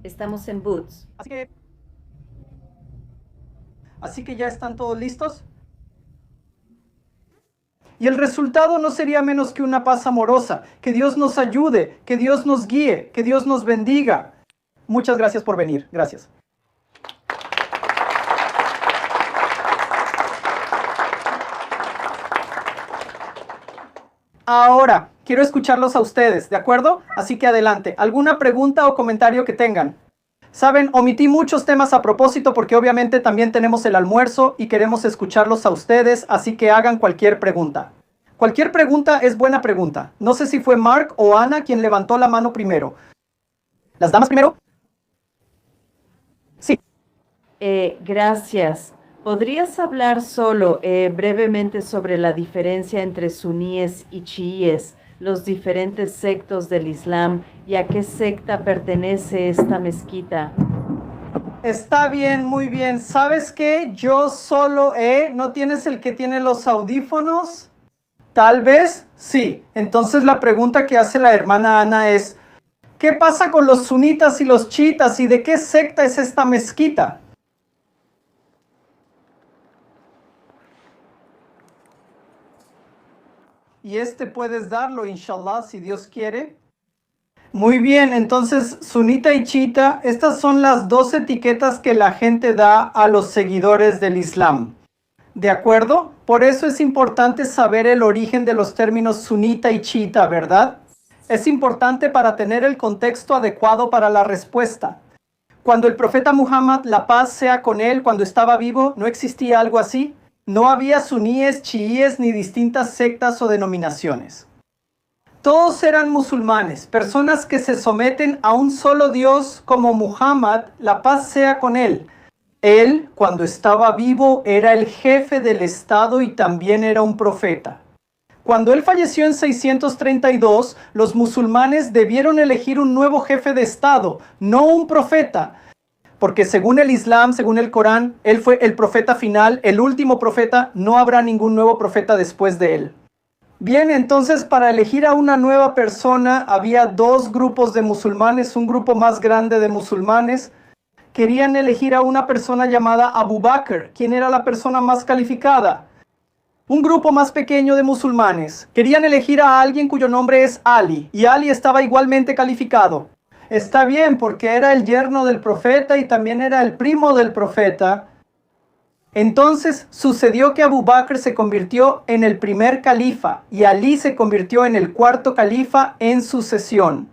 Estamos en Boots. Así que ya están todos listos. Y el resultado no sería menos que una paz amorosa. Que Dios nos ayude, que Dios nos guíe, que Dios nos bendiga. Muchas gracias por venir. Gracias. Ahora, quiero escucharlos a ustedes, ¿de acuerdo? Así que adelante. ¿Alguna pregunta o comentario que tengan? Saben, omití muchos temas a propósito porque obviamente también tenemos el almuerzo y queremos escucharlos a ustedes, así que hagan cualquier pregunta. Cualquier pregunta es buena pregunta. No sé si fue Mark o Ana quien levantó la mano primero. ¿Las damas primero? Sí. Gracias. ¿Podrías hablar solo brevemente sobre la diferencia entre suníes y chiíes, los diferentes sectos del Islam y a qué secta pertenece esta mezquita? Está bien, muy bien. ¿Sabes qué? Yo solo ¿no tienes el que tiene los audífonos? Tal vez, sí. Entonces la pregunta que hace la hermana Ana es, ¿qué pasa con los sunitas y los chiitas y de qué secta es esta mezquita? Y puedes darlo, inshallah, si Dios quiere. Muy bien, entonces sunita y chiita, estas son las dos etiquetas que la gente da a los seguidores del Islam. ¿De acuerdo? Por eso es importante saber el origen de los términos sunita y chiita, ¿verdad? Es importante para tener el contexto adecuado para la respuesta. Cuando el profeta Muhammad, la paz sea con él, cuando estaba vivo, ¿no existía algo así? No había suníes, chiíes ni distintas sectas o denominaciones. Todos eran musulmanes, personas que se someten a un solo Dios como Muhammad, la paz sea con él. Él, cuando estaba vivo, era el jefe del Estado y también era un profeta. Cuando él falleció en 632, los musulmanes debieron elegir un nuevo jefe de Estado, no un profeta, porque según el Islam, según el Corán, él fue el profeta final, el último profeta, no habrá ningún nuevo profeta después de él. Bien, entonces para elegir a una nueva persona había dos grupos de musulmanes, un grupo más grande de musulmanes. Querían elegir a una persona llamada Abu Bakr, quien era la persona más calificada. Un grupo más pequeño de musulmanes querían elegir a alguien cuyo nombre es Ali, y Ali estaba igualmente calificado. Está bien, porque era el yerno del profeta y también era el primo del profeta. Entonces sucedió que Abu Bakr se convirtió en el primer califa y Ali se convirtió en el cuarto califa en sucesión.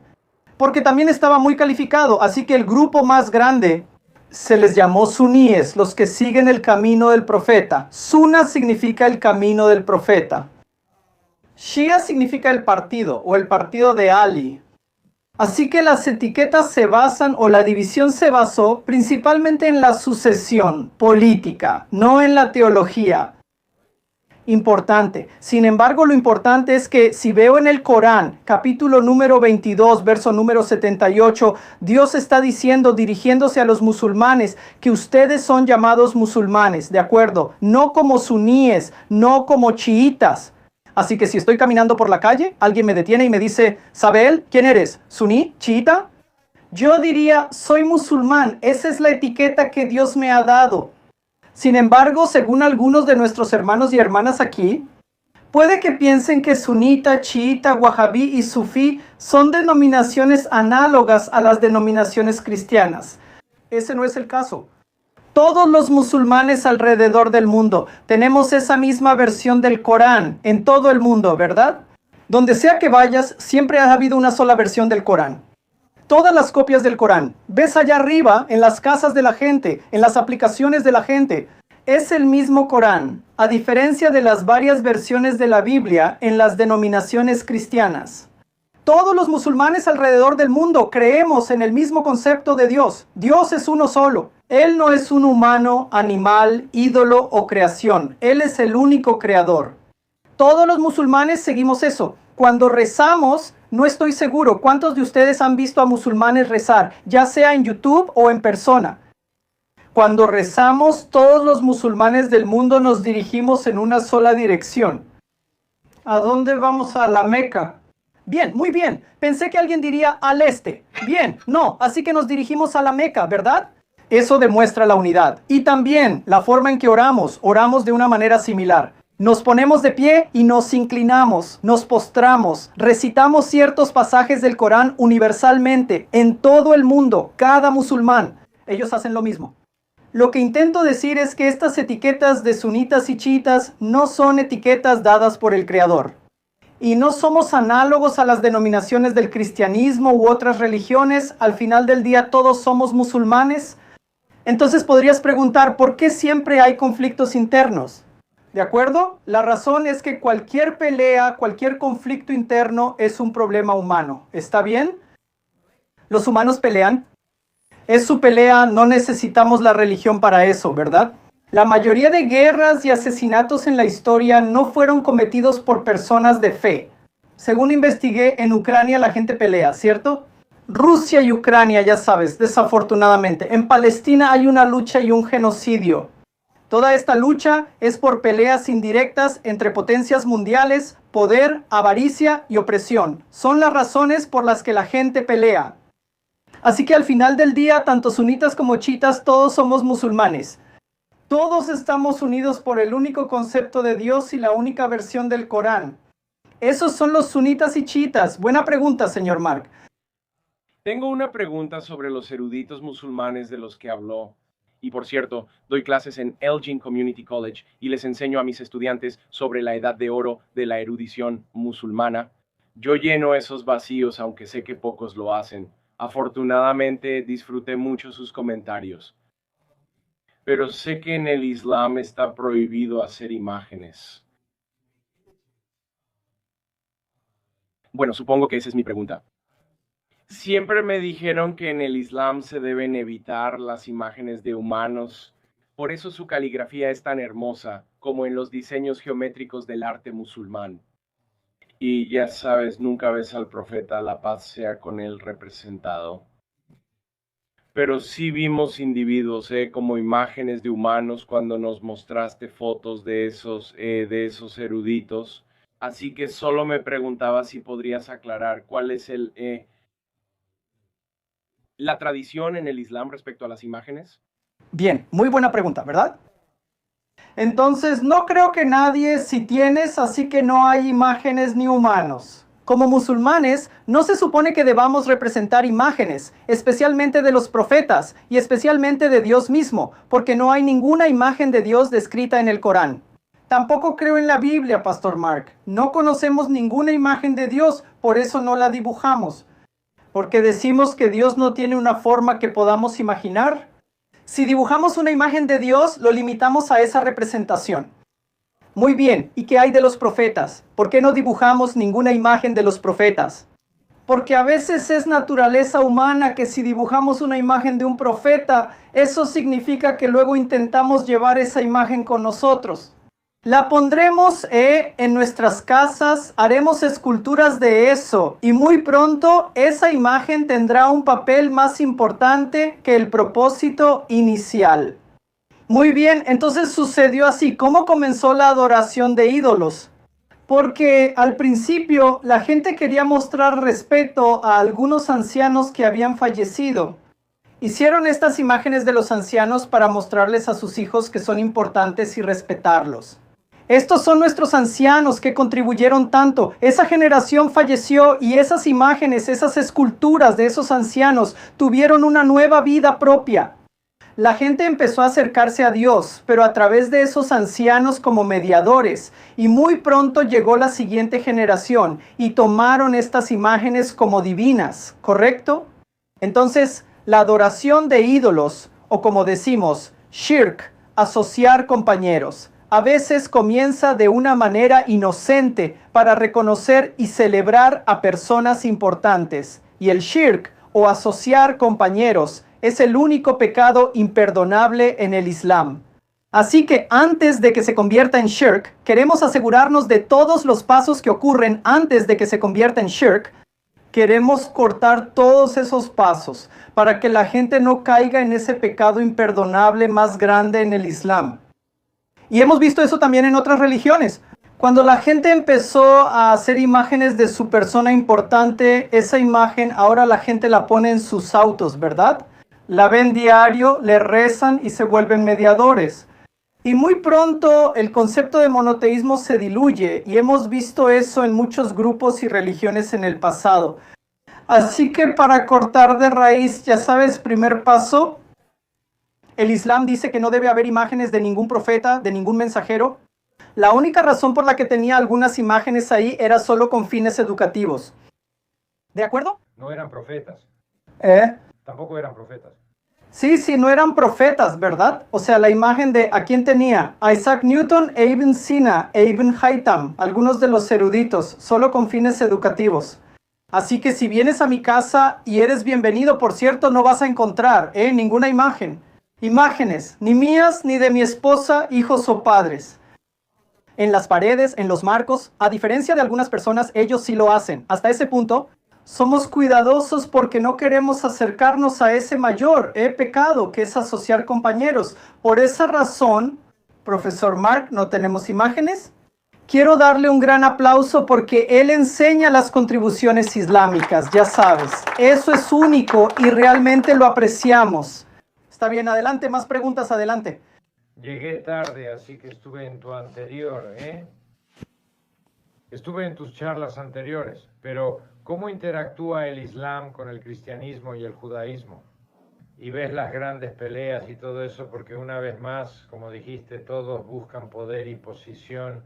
Porque también estaba muy calificado, así que el grupo más grande se les llamó suníes, los que siguen el camino del profeta. Sunna significa el camino del profeta. Shia significa el partido o el partido de Ali. Así que las etiquetas se basan o la división se basó principalmente en la sucesión política, no en la teología. Importante. Sin embargo, lo importante es que si veo en el Corán, capítulo número 22, verso número 78, Dios está diciendo, dirigiéndose a los musulmanes, que ustedes son llamados musulmanes, ¿de acuerdo? No como suníes, no como chiitas. Así que si estoy caminando por la calle, alguien me detiene y me dice, Sabel, ¿quién eres? ¿Suní? ¿Chiita? Yo diría, soy musulmán, esa es la etiqueta que Dios me ha dado. Sin embargo, según algunos de nuestros hermanos y hermanas aquí, puede que piensen que sunita, chiita, wahabí y sufí son denominaciones análogas a las denominaciones cristianas. Ese no es el caso. Todos los musulmanes alrededor del mundo tenemos esa misma versión del Corán en todo el mundo, ¿verdad? Donde sea que vayas, siempre ha habido una sola versión del Corán. Todas las copias del Corán. Ves allá arriba, en las casas de la gente, en las aplicaciones de la gente. Es el mismo Corán, a diferencia de las varias versiones de la Biblia en las denominaciones cristianas. Todos los musulmanes alrededor del mundo creemos en el mismo concepto de Dios. Dios es uno solo. Él no es un humano, animal, ídolo o creación. Él es el único creador. Todos los musulmanes seguimos eso. Cuando rezamos, no estoy seguro cuántos de ustedes han visto a musulmanes rezar, ya sea en YouTube o en persona. Cuando rezamos, todos los musulmanes del mundo nos dirigimos en una sola dirección. ¿A dónde vamos? A la Meca. Bien, muy bien. Pensé que alguien diría al este. Bien, no, así que nos dirigimos a la Meca, ¿verdad? Eso demuestra la unidad. Y también la forma en que oramos. Oramos de una manera similar. Nos ponemos de pie y nos inclinamos, nos postramos, recitamos ciertos pasajes del Corán universalmente, en todo el mundo, cada musulmán. Ellos hacen lo mismo. Lo que intento decir es que estas etiquetas de sunitas y chiitas no son etiquetas dadas por el Creador. Y no somos análogos a las denominaciones del cristianismo u otras religiones. Al final del día todos somos musulmanes. Entonces podrías preguntar, ¿por qué siempre hay conflictos internos? ¿De acuerdo? La razón es que cualquier pelea, cualquier conflicto interno es un problema humano. ¿Está bien? Los humanos pelean. Es su pelea, no necesitamos la religión para eso, ¿verdad? La mayoría de guerras y asesinatos en la historia no fueron cometidos por personas de fe. Según investigué, en Ucrania la gente pelea, ¿cierto? Rusia y Ucrania, ya sabes, desafortunadamente. En Palestina hay una lucha y un genocidio. Toda esta lucha es por peleas indirectas entre potencias mundiales, poder, avaricia y opresión. Son las razones por las que la gente pelea. Así que al final del día, tanto sunitas como chiitas, todos somos musulmanes. Todos estamos unidos por el único concepto de Dios y la única versión del Corán. Esos son los sunitas y chiitas. Buena pregunta, señor Mark. Tengo una pregunta sobre los eruditos musulmanes de los que habló. Y por cierto, doy clases en Elgin Community College y les enseño a mis estudiantes sobre la edad de oro de la erudición musulmana. Yo lleno esos vacíos, aunque sé que pocos lo hacen. Afortunadamente, disfruté mucho sus comentarios. Pero sé que en el Islam está prohibido hacer imágenes. Bueno, supongo que esa es mi pregunta. Siempre me dijeron que en el Islam se deben evitar las imágenes de humanos. Por eso su caligrafía es tan hermosa, como en los diseños geométricos del arte musulmán. Y ya sabes, nunca ves al profeta, la paz sea con él, representado. Pero sí vimos individuos, como imágenes de humanos cuando nos mostraste fotos de esos eruditos. Así que solo me preguntaba si podrías aclarar cuál es la tradición en el Islam respecto a las imágenes. Bien, muy buena pregunta, ¿verdad? Entonces, no creo que nadie, si tienes, así que no hay imágenes ni humanos. Como musulmanes, no se supone que debamos representar imágenes, especialmente de los profetas y especialmente de Dios mismo, porque no hay ninguna imagen de Dios descrita en el Corán. Tampoco creo en la Biblia, Pastor Mark. No conocemos ninguna imagen de Dios, por eso no la dibujamos. Porque decimos que Dios no tiene una forma que podamos imaginar. Si dibujamos una imagen de Dios, lo limitamos a esa representación. Muy bien, ¿y qué hay de los profetas? ¿Por qué no dibujamos ninguna imagen de los profetas? Porque a veces es naturaleza humana que si dibujamos una imagen de un profeta, eso significa que luego intentamos llevar esa imagen con nosotros. La pondremos en nuestras casas, haremos esculturas de eso y muy pronto esa imagen tendrá un papel más importante que el propósito inicial. Muy bien, entonces sucedió así. ¿Cómo comenzó la adoración de ídolos? Porque al principio la gente quería mostrar respeto a algunos ancianos que habían fallecido. Hicieron estas imágenes de los ancianos para mostrarles a sus hijos que son importantes y respetarlos. Estos son nuestros ancianos que contribuyeron tanto. Esa generación falleció y esas imágenes, esas esculturas de esos ancianos tuvieron una nueva vida propia. La gente empezó a acercarse a Dios, pero a través de esos ancianos como mediadores. Y muy pronto llegó la siguiente generación y tomaron estas imágenes como divinas, ¿correcto? Entonces, la adoración de ídolos, o como decimos, shirk, asociar compañeros, a veces comienza de una manera inocente para reconocer y celebrar a personas importantes. Y el shirk, o asociar compañeros, es el único pecado imperdonable en el Islam. Así que antes de que se convierta en shirk, queremos asegurarnos de todos los pasos que ocurren antes de que se convierta en shirk. Queremos cortar todos esos pasos para que la gente no caiga en ese pecado imperdonable más grande en el Islam. Y hemos visto eso también en otras religiones. Cuando la gente empezó a hacer imágenes de su persona importante, esa imagen ahora la gente la pone en sus autos, ¿verdad? La ven diario, le rezan y se vuelven mediadores. Y muy pronto el concepto de monoteísmo se diluye y hemos visto eso en muchos grupos y religiones en el pasado. Así que para cortar de raíz, ya sabes, primer paso, el Islam dice que no debe haber imágenes de ningún profeta, de ningún mensajero. La única razón por la que tenía algunas imágenes ahí era solo con fines educativos. ¿De acuerdo? No eran profetas. Tampoco eran profetas. Sí, no eran profetas, ¿verdad? O sea, la imagen de ¿a quién tenía? A Isaac Newton e Ibn Sina e Ibn Haytham, algunos de los eruditos, solo con fines educativos. Así que si vienes a mi casa y eres bienvenido, por cierto, no vas a encontrar ninguna imagen. Imágenes, ni mías ni de mi esposa, hijos o padres. En las paredes, en los marcos, a diferencia de algunas personas, ellos sí lo hacen. Hasta ese punto, somos cuidadosos porque no queremos acercarnos a ese mayor pecado que es asociar compañeros. Por esa razón, profesor Mark, no tenemos imágenes. Quiero darle un gran aplauso porque él enseña las contribuciones islámicas, ya sabes. Eso es único y realmente lo apreciamos. Está bien, adelante, más preguntas, adelante. Llegué tarde, así que estuve en tu anterior, Estuve en tus charlas anteriores, pero ¿cómo interactúa el Islam con el cristianismo y el judaísmo? Y ves las grandes peleas y todo eso, porque una vez más, como dijiste, todos buscan poder y posición.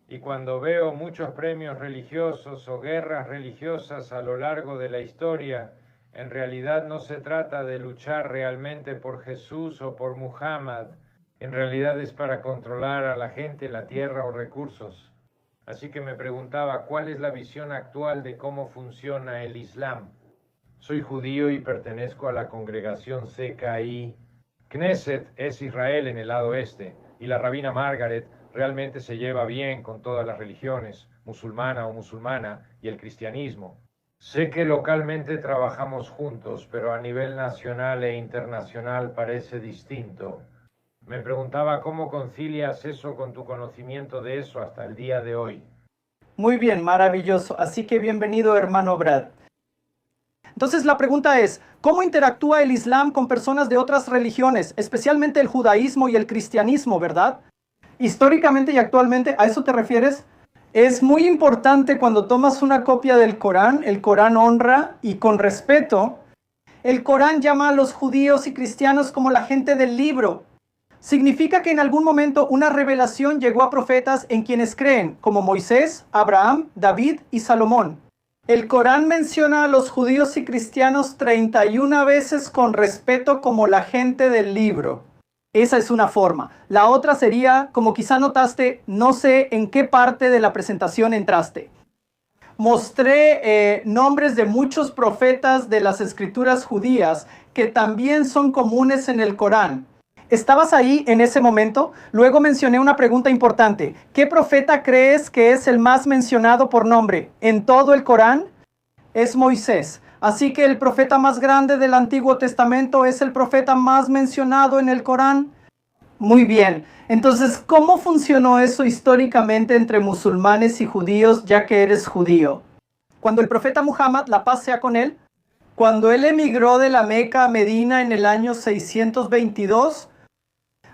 Y cuando veo muchos premios religiosos o guerras religiosas a lo largo de la historia, en realidad no se trata de luchar realmente por Jesús o por Muhammad. En realidad es para controlar a la gente, la tierra o recursos. Así que me preguntaba, ¿cuál es la visión actual de cómo funciona el Islam? Soy judío y pertenezco a la congregación CKI. Knesset es Israel en el lado este, y la rabina Margaret realmente se lleva bien con todas las religiones, musulmana o musulmana, y el cristianismo. Sé que localmente trabajamos juntos, pero a nivel nacional e internacional parece distinto. Me preguntaba cómo concilias eso con tu conocimiento de eso hasta el día de hoy. Muy bien, maravilloso. Así que bienvenido, hermano Brad. Entonces la pregunta es, ¿cómo interactúa el Islam con personas de otras religiones, especialmente el judaísmo y el cristianismo, verdad? Históricamente y actualmente, ¿a eso te refieres? Es muy importante cuando tomas una copia del Corán, el Corán honra y con respeto. El Corán llama a los judíos y cristianos como la gente del libro. Significa que en algún momento una revelación llegó a profetas en quienes creen, como Moisés, Abraham, David y Salomón. El Corán menciona a los judíos y cristianos 31 veces con respeto como la gente del libro. Esa es una forma. La otra sería, como quizá notaste, no sé en qué parte de la presentación entraste. Mostré nombres de muchos profetas de las escrituras judías que también son comunes en el Corán. ¿Estabas ahí en ese momento? Luego mencioné una pregunta importante. ¿Qué profeta crees que es el más mencionado por nombre en todo el Corán? Es Moisés. Así que el profeta más grande del Antiguo Testamento es el profeta más mencionado en el Corán. Muy bien. Entonces, ¿cómo funcionó eso históricamente entre musulmanes y judíos, ya que eres judío? Cuando el profeta Muhammad, la paz sea con él, cuando él emigró de la Meca a Medina en el año 622,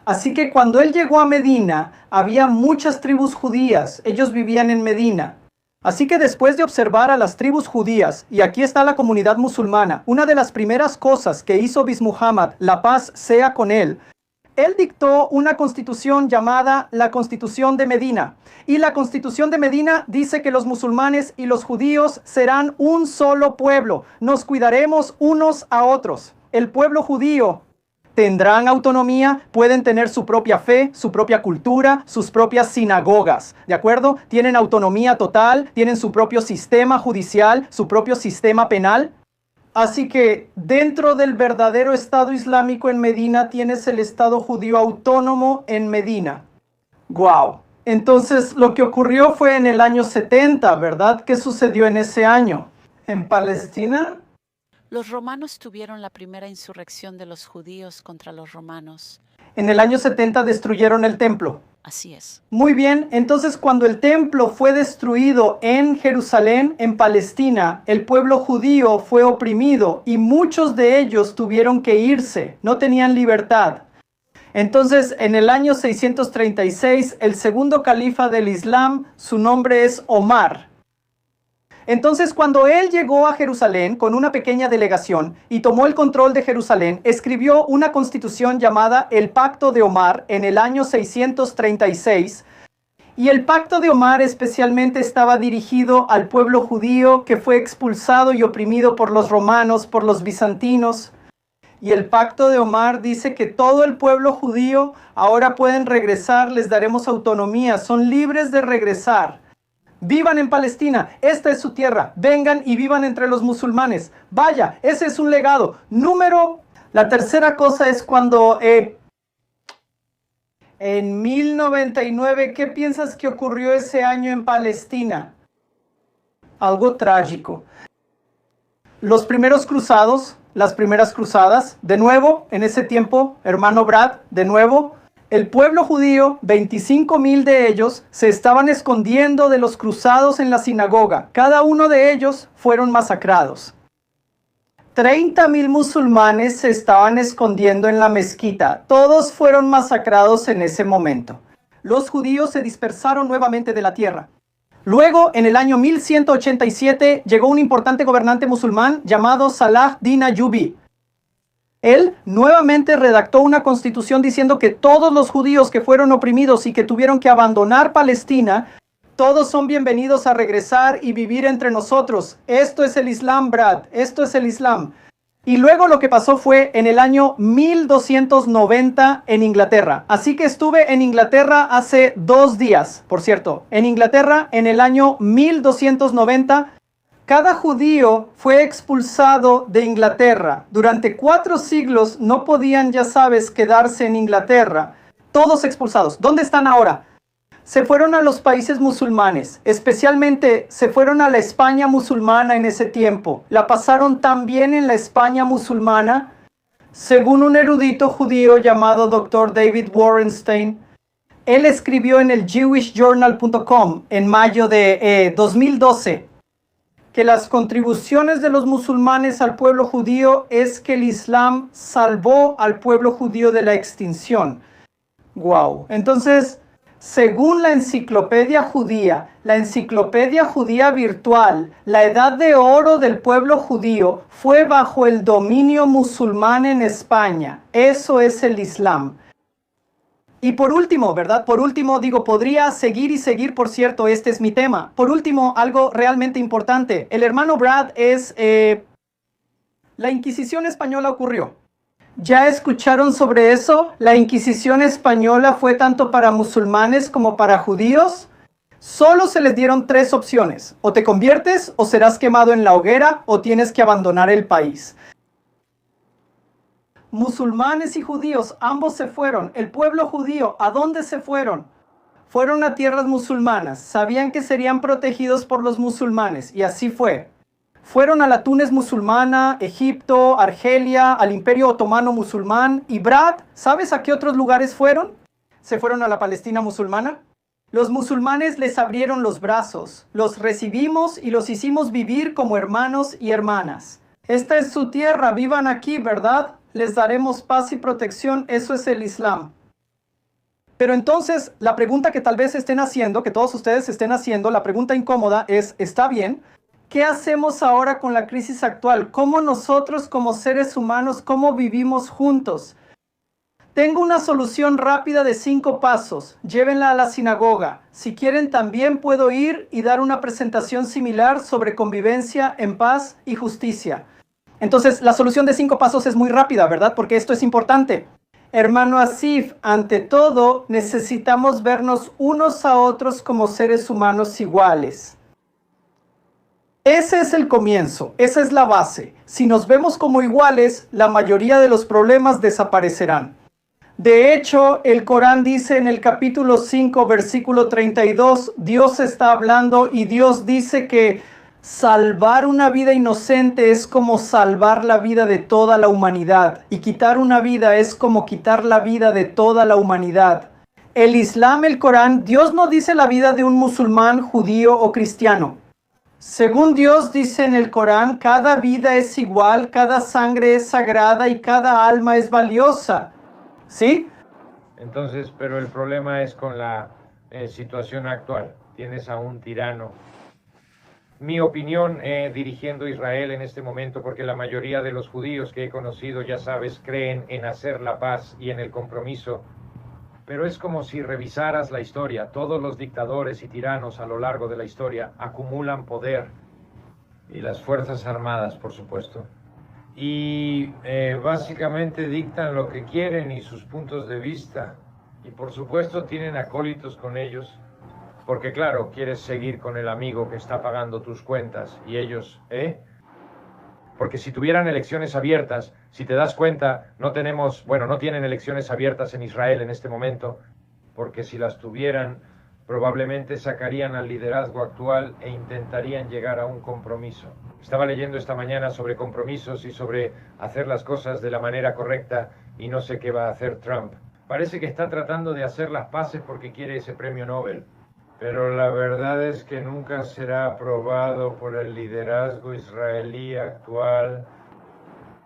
así que cuando él llegó a Medina, había muchas tribus judías. Ellos vivían en Medina. Así que después de observar a las tribus judías, y aquí está la comunidad musulmana, una de las primeras cosas que hizo Bis Muhammad, la paz sea con él dictó una constitución llamada la Constitución de Medina. Y la Constitución de Medina dice que los musulmanes y los judíos serán un solo pueblo. Nos cuidaremos unos a otros. El pueblo judío tendrán autonomía, pueden tener su propia fe, su propia cultura, sus propias sinagogas, ¿de acuerdo? Tienen autonomía total, tienen su propio sistema judicial, su propio sistema penal. Así que dentro del verdadero Estado Islámico en Medina tienes el Estado judío autónomo en Medina. ¡Guau! Entonces lo que ocurrió fue en el año 70, ¿verdad? ¿Qué sucedió en ese año? ¿En Palestina? Los romanos tuvieron la primera insurrección de los judíos contra los romanos. En el año 70 destruyeron el templo. Así es. Muy bien, entonces cuando el templo fue destruido en Jerusalén, en Palestina, el pueblo judío fue oprimido y muchos de ellos tuvieron que irse, no tenían libertad. Entonces, en el año 636, el segundo califa del Islam, su nombre es Omar. Entonces, cuando él llegó a Jerusalén con una pequeña delegación y tomó el control de Jerusalén, escribió una constitución llamada el Pacto de Omar en el año 636. Y el Pacto de Omar especialmente estaba dirigido al pueblo judío que fue expulsado y oprimido por los romanos, por los bizantinos. Y el Pacto de Omar dice que todo el pueblo judío ahora pueden regresar, les daremos autonomía, son libres de regresar. Vivan en Palestina, esta es su tierra, vengan y vivan entre los musulmanes. Vaya, ese es un legado. La tercera cosa es cuando en 1099, ¿qué piensas que ocurrió ese año en Palestina? Algo trágico. Los primeros cruzados, las primeras cruzadas, de nuevo, en ese tiempo, hermano Brad, de nuevo, el pueblo judío, 25,000 de ellos, se estaban escondiendo de los cruzados en la sinagoga. Cada uno de ellos fueron masacrados. 30,000 musulmanes se estaban escondiendo en la mezquita. Todos fueron masacrados en ese momento. Los judíos se dispersaron nuevamente de la tierra. Luego, en el año 1187, llegó un importante gobernante musulmán llamado Salah din Ayyubi. Él nuevamente redactó una constitución diciendo que todos los judíos que fueron oprimidos y que tuvieron que abandonar Palestina, todos son bienvenidos a regresar y vivir entre nosotros. Esto es el Islam, Brad, esto es el Islam. Y luego lo que pasó fue en el año 1290 en Inglaterra. Así que estuve en Inglaterra hace 2 días, por cierto. En Inglaterra, en el año 1290, cada judío fue expulsado de Inglaterra. Durante 4 siglos no podían, ya sabes, quedarse en Inglaterra. Todos expulsados. ¿Dónde están ahora? Se fueron a los países musulmanes, especialmente se fueron a la España musulmana en ese tiempo. La pasaron tan bien en la España musulmana, según un erudito judío llamado Dr. David Warenstein. Él escribió en el jewishjournal.com en mayo de 2012 que las contribuciones de los musulmanes al pueblo judío es que el Islam salvó al pueblo judío de la extinción. Wow. Entonces, según la enciclopedia judía virtual, la edad de oro del pueblo judío fue bajo el dominio musulmán en España. Eso es el Islam. Y por último, ¿verdad? Por último, podría seguir y seguir, por cierto, este es mi tema. Por último, algo realmente importante. El hermano Brad es... la Inquisición española ocurrió. ¿Ya escucharon sobre eso? La Inquisición española fue tanto para musulmanes como para judíos. Solo se les dieron 3 opciones. O te conviertes, o serás quemado en la hoguera, o tienes que abandonar el país. Musulmanes y judíos, ambos se fueron. El pueblo judío, ¿a dónde se fueron? Fueron a tierras musulmanas. Sabían que serían protegidos por los musulmanes, y así fue. Fueron a la Túnez musulmana, Egipto, Argelia, al Imperio Otomano musulmán. Y Brad, ¿sabes a qué otros lugares fueron? Se fueron a la Palestina musulmana. Los musulmanes les abrieron los brazos, los recibimos y los hicimos vivir como hermanos y hermanas. Esta es su tierra, vivan aquí, ¿verdad? Les daremos paz y protección, eso es el Islam. Pero entonces, la pregunta que tal vez estén haciendo, que todos ustedes estén haciendo, la pregunta incómoda es, ¿está bien? ¿Qué hacemos ahora con la crisis actual? ¿Cómo nosotros como seres humanos, cómo vivimos juntos? Tengo una solución rápida de 5 pasos. Llévenla a la sinagoga. Si quieren, también puedo ir y dar una presentación similar sobre convivencia en paz y justicia. Entonces, la solución de 5 pasos es muy rápida, ¿verdad? Porque esto es importante. Hermano Asif, ante todo, necesitamos vernos unos a otros como seres humanos iguales. Ese es el comienzo, esa es la base. Si nos vemos como iguales, la mayoría de los problemas desaparecerán. De hecho, el Corán dice en el capítulo 5, versículo 32, Dios está hablando y Dios dice que Salvar una vida inocente es como salvar la vida de toda la humanidad. Y quitar una vida es como quitar la vida de toda la humanidad. El Islam, el Corán, Dios no dice la vida de un musulmán, judío o cristiano. Según Dios dice en el Corán, cada vida es igual, cada sangre es sagrada y cada alma es valiosa. ¿Sí? Entonces, pero el problema es con la situación actual. Tienes a un tirano. Mi opinión dirigiendo Israel en este momento, porque la mayoría de los judíos que he conocido, ya sabes, creen en hacer la paz y en el compromiso. Pero es como si revisaras la historia. Todos los dictadores y tiranos a lo largo de la historia acumulan poder. Y las Fuerzas Armadas, por supuesto. Y básicamente dictan lo que quieren y sus puntos de vista. Y por supuesto tienen acólitos con ellos. Porque claro, quieres seguir con el amigo que está pagando tus cuentas. Y ellos, Porque si tuvieran elecciones abiertas, si te das cuenta, no tienen elecciones abiertas en Israel en este momento, porque si las tuvieran, probablemente sacarían al liderazgo actual e intentarían llegar a un compromiso. Estaba leyendo esta mañana sobre compromisos y sobre hacer las cosas de la manera correcta y no sé qué va a hacer Trump. Parece que está tratando de hacer las paces porque quiere ese premio Nobel. Pero la verdad es que nunca será aprobado por el liderazgo israelí actual.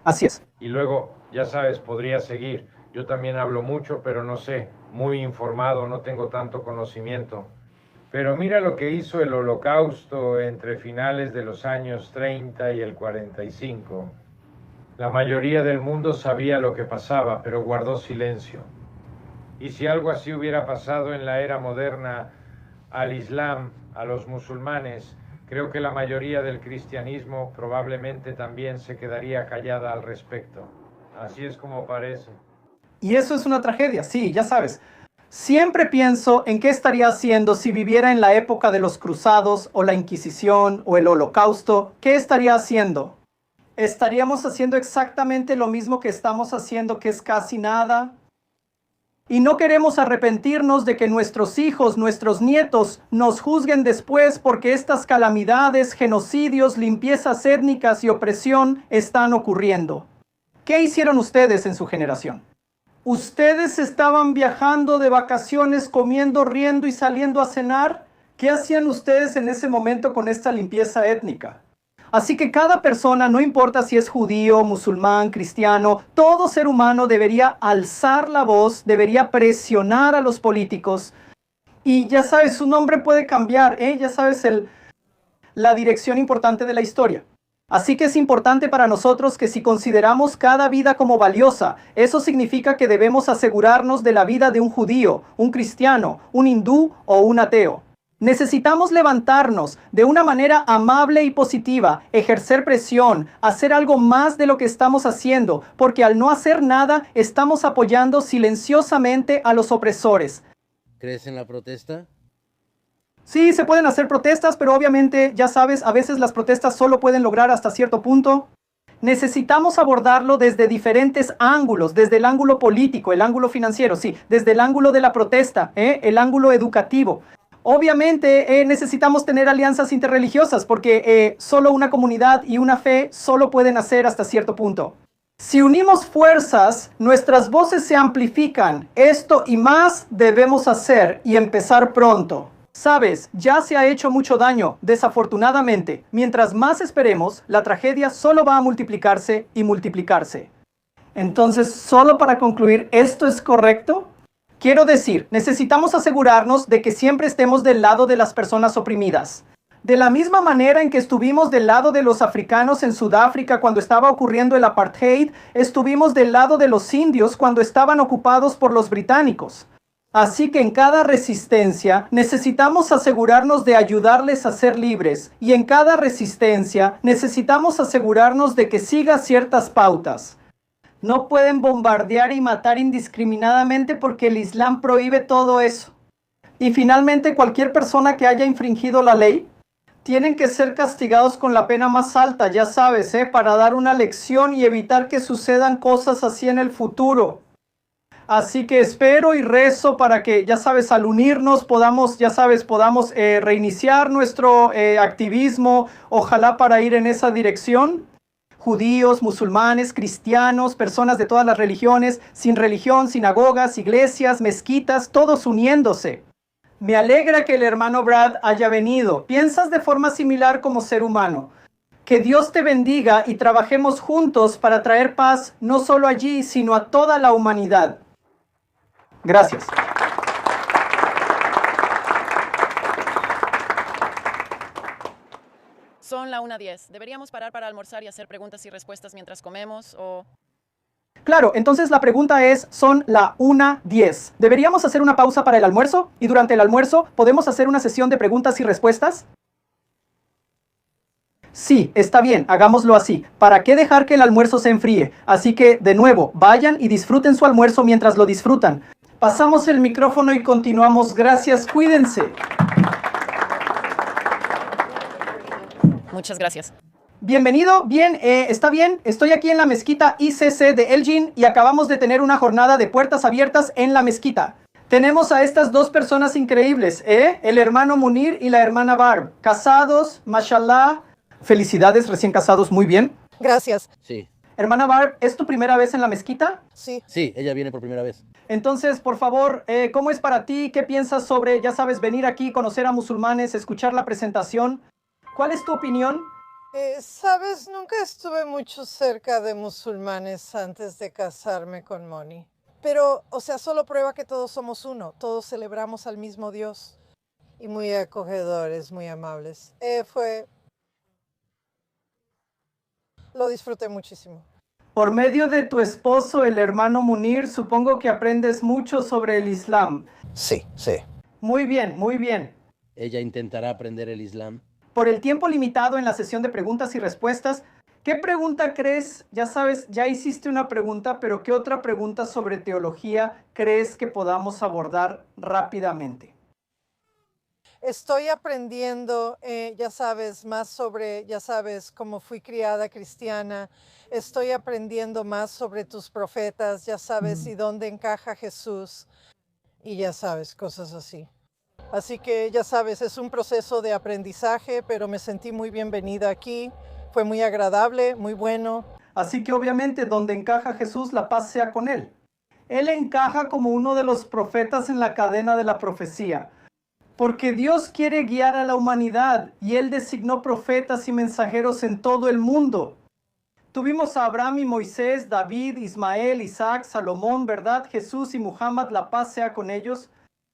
Así es. Y luego, ya sabes, podría seguir. Yo también hablo mucho, pero no sé, muy informado, no tengo tanto conocimiento. Pero mira lo que hizo el Holocausto entre finales de los años 30 y el 45. La mayoría del mundo sabía lo que pasaba, pero guardó silencio. Y si algo así hubiera pasado en la era moderna, al Islam, a los musulmanes, creo que la mayoría del cristianismo probablemente también se quedaría callada al respecto. Así es como parece. Y eso es una tragedia, sí, ya sabes. Siempre pienso en qué estaría haciendo si viviera en la época de los cruzados o la Inquisición o el Holocausto. ¿Qué estaría haciendo? ¿Estaríamos haciendo exactamente lo mismo que estamos haciendo, que es casi nada? Y no queremos arrepentirnos de que nuestros hijos, nuestros nietos, nos juzguen después porque estas calamidades, genocidios, limpiezas étnicas y opresión están ocurriendo. ¿Qué hicieron ustedes en su generación? ¿Ustedes estaban viajando de vacaciones, comiendo, riendo y saliendo a cenar? ¿Qué hacían ustedes en ese momento con esta limpieza étnica? Así que cada persona, no importa si es judío, musulmán, cristiano, todo ser humano debería alzar la voz, debería presionar a los políticos. Y ya sabes, su nombre puede cambiar, ya sabes, la dirección importante de la historia. Así que es importante para nosotros que si consideramos cada vida como valiosa, eso significa que debemos asegurarnos de la vida de un judío, un cristiano, un hindú o un ateo. Necesitamos levantarnos de una manera amable y positiva, ejercer presión, hacer algo más de lo que estamos haciendo, porque al no hacer nada estamos apoyando silenciosamente a los opresores. ¿Crees en la protesta? Sí, se pueden hacer protestas, pero obviamente, ya sabes, a veces las protestas solo pueden lograr hasta cierto punto. Necesitamos abordarlo desde diferentes ángulos, desde el ángulo político, el ángulo financiero, sí, desde el ángulo de la protesta, el ángulo educativo. Obviamente necesitamos tener alianzas interreligiosas porque solo una comunidad y una fe solo pueden hacer hasta cierto punto. Si unimos fuerzas, nuestras voces se amplifican. Esto y más debemos hacer y empezar pronto. Sabes, ya se ha hecho mucho daño, desafortunadamente. Mientras más esperemos, la tragedia solo va a multiplicarse y multiplicarse. Entonces, solo para concluir, ¿esto es correcto? Quiero decir, necesitamos asegurarnos de que siempre estemos del lado de las personas oprimidas. De la misma manera en que estuvimos del lado de los africanos en Sudáfrica cuando estaba ocurriendo el apartheid, estuvimos del lado de los indios cuando estaban ocupados por los británicos. Así que en cada resistencia necesitamos asegurarnos de ayudarles a ser libres, y en cada resistencia necesitamos asegurarnos de que siga ciertas pautas. No pueden bombardear y matar indiscriminadamente porque el Islam prohíbe todo eso. Y finalmente, cualquier persona que haya infringido la ley, tienen que ser castigados con la pena más alta, ya sabes, para dar una lección y evitar que sucedan cosas así en el futuro. Así que espero y rezo para que, ya sabes, al unirnos podamos, ya sabes, podamos reiniciar nuestro activismo, ojalá para ir en esa dirección. Judíos, musulmanes, cristianos, personas de todas las religiones, sin religión, sinagogas, iglesias, mezquitas, todos uniéndose. Me alegra que el hermano Brad haya venido. Piensas de forma similar como ser humano. Que Dios te bendiga y trabajemos juntos para traer paz no solo allí, sino a toda la humanidad. Gracias. Son la 1:10. ¿Deberíamos parar para almorzar y hacer preguntas y respuestas mientras comemos o...? Claro, entonces la pregunta es, son la 1:10. ¿Deberíamos hacer una pausa para el almuerzo? Y durante el almuerzo, ¿podemos hacer una sesión de preguntas y respuestas? Sí, está bien, hagámoslo así. ¿Para qué dejar que el almuerzo se enfríe? Así que, de nuevo, vayan y disfruten su almuerzo mientras lo disfrutan. Pasamos el micrófono y continuamos. Gracias, cuídense. Muchas gracias. Bienvenido, bien, está bien. Estoy aquí en la mezquita ICC de Elgin y acabamos de tener una jornada de puertas abiertas en la mezquita. Tenemos a estas dos personas increíbles, el hermano Munir y la hermana Barb. Casados, mashallah. Felicidades, recién casados, muy bien. Gracias. Sí, Hermana Barb, ¿es tu primera vez en la mezquita? Sí. sí, ella viene por primera vez. Entonces, por favor, ¿cómo es para ti? ¿Qué piensas sobre, ya sabes, venir aquí, conocer a musulmanes, escuchar la presentación? ¿Cuál es tu opinión? Sabes, nunca estuve mucho cerca de musulmanes antes de casarme con Moni. Pero, o sea, solo prueba que todos somos uno. Todos celebramos al mismo Dios. Y muy acogedores, muy amables. Lo disfruté muchísimo. Por medio de tu esposo, el hermano Munir, supongo que aprendes mucho sobre el Islam. Sí. Muy bien, muy bien. Ella intentará aprender el Islam. Por el tiempo limitado en la sesión de preguntas y respuestas, ¿qué pregunta crees? Ya sabes, ya hiciste una pregunta, pero ¿qué otra pregunta sobre teología crees que podamos abordar rápidamente? Estoy aprendiendo, ya sabes, más sobre, ya sabes, cómo fui criada cristiana. Estoy aprendiendo más sobre tus profetas, ya sabes, y dónde encaja Jesús. Y ya sabes, cosas así. Así que, ya sabes, es un proceso de aprendizaje, pero me sentí muy bienvenida aquí. Fue muy agradable, muy bueno. Así que obviamente donde encaja Jesús, la paz sea con él. Él encaja como uno de los profetas en la cadena de la profecía. Porque Dios quiere guiar a la humanidad y Él designó profetas y mensajeros en todo el mundo. Tuvimos a Abraham y Moisés, David, Ismael, Isaac, Salomón, ¿verdad? Jesús y Muhammad, la paz sea con ellos.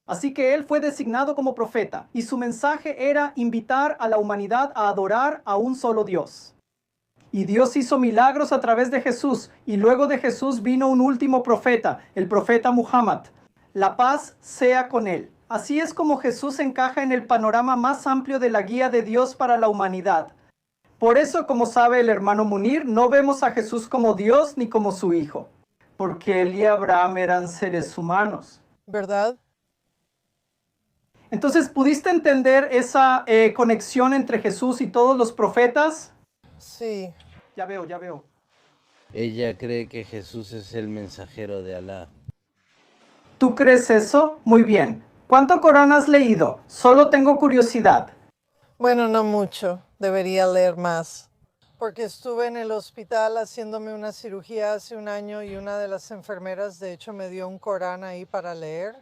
Así que Él fue designado como profeta y su mensaje era invitar a la humanidad a adorar a un solo Dios. Y Dios hizo milagros a través de Jesús y luego de Jesús vino un último profeta, el profeta Muhammad. La paz sea con Él. Así es como Jesús encaja en el panorama más amplio de la guía de Dios para la humanidad. Por eso, como sabe el hermano Munir, no vemos a Jesús como Dios ni como su hijo, porque él y Abraham eran seres humanos. ¿Verdad? Entonces, ¿pudiste entender esa conexión entre Jesús y todos los profetas? Sí. Ya veo. Ella cree que Jesús es el mensajero de Alá. ¿Tú crees eso? Muy bien. ¿Cuánto Corán has leído? Solo tengo curiosidad. Bueno, no mucho. Debería leer más. Porque estuve en el hospital haciéndome una cirugía hace un año y una de las enfermeras, de hecho, me dio un Corán ahí para leer.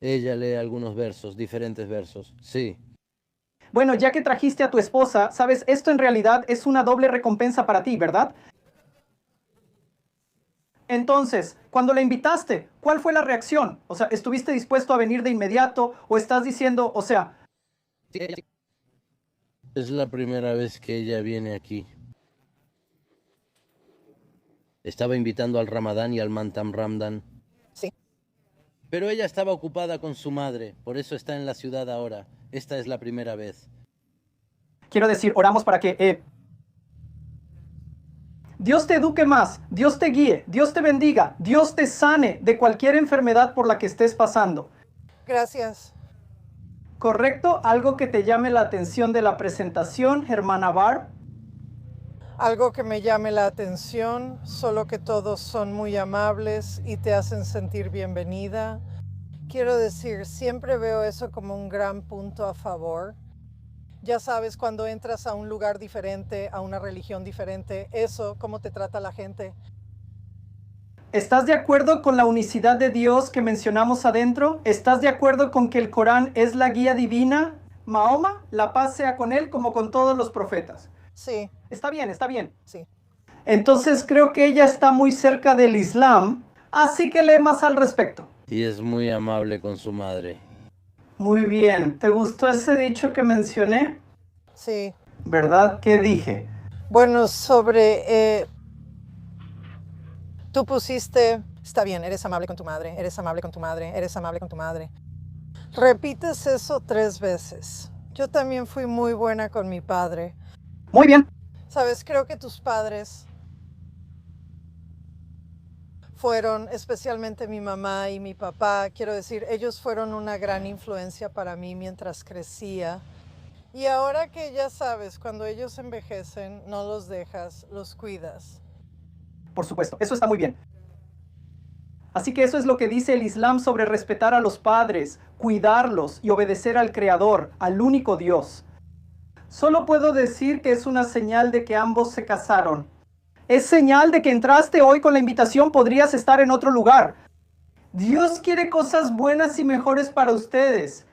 Ella lee algunos versos, diferentes versos. Sí. Bueno, ya que trajiste a tu esposa, sabes, esto en realidad es una doble recompensa para ti, ¿verdad? Entonces, cuando la invitaste, ¿cuál fue la reacción? O sea, ¿estuviste dispuesto a venir de inmediato o estás diciendo, o sea... Es la primera vez que ella viene aquí. Estaba invitando al Ramadán y al Mantam Ramdan. Sí. Pero ella estaba ocupada con su madre, por eso está en la ciudad ahora. Esta es la primera vez. Quiero decir, oramos para que... Dios te eduque más, Dios te guíe, Dios te bendiga, Dios te sane de cualquier enfermedad por la que estés pasando. Gracias. ¿Correcto? ¿Algo que te llame la atención de la presentación, hermana Barb? algo que me llame la atención, solo que todos son muy amables y te hacen sentir bienvenida. Quiero decir, siempre veo eso como un gran punto a favor. Ya sabes, cuando entras a un lugar diferente, a una religión diferente, eso, cómo te trata la gente. ¿Estás de acuerdo con la unicidad de Dios que mencionamos adentro? ¿Estás de acuerdo con que el Corán es la guía divina? Mahoma, la paz sea con él como con todos los profetas. Sí, Está bien, está bien. sí. Entonces creo que ella está muy cerca del Islam, así que lee más al respecto. Y es muy amable con su madre. Muy bien. ¿Te gustó ese dicho que mencioné? Sí. ¿Verdad? ¿Qué dije? Bueno, tú pusiste, está bien, eres amable con tu madre, eres amable con tu madre, eres amable con tu madre. Repites eso 3 veces. Yo también fui muy buena con mi padre. Muy bien. Sabes, creo que tus padres fueron, especialmente mi mamá y mi papá, quiero decir, ellos fueron una gran influencia para mí mientras crecía. Y ahora que ya sabes, cuando ellos envejecen, no los dejas, los cuidas. Por supuesto, eso está muy bien. Así que eso es lo que dice el Islam sobre respetar a los padres, cuidarlos y obedecer al Creador, al único Dios. Solo puedo decir que es una señal de que ambos se casaron. Es señal de que entraste hoy con la invitación, podrías estar en otro lugar. Dios quiere cosas buenas y mejores para ustedes.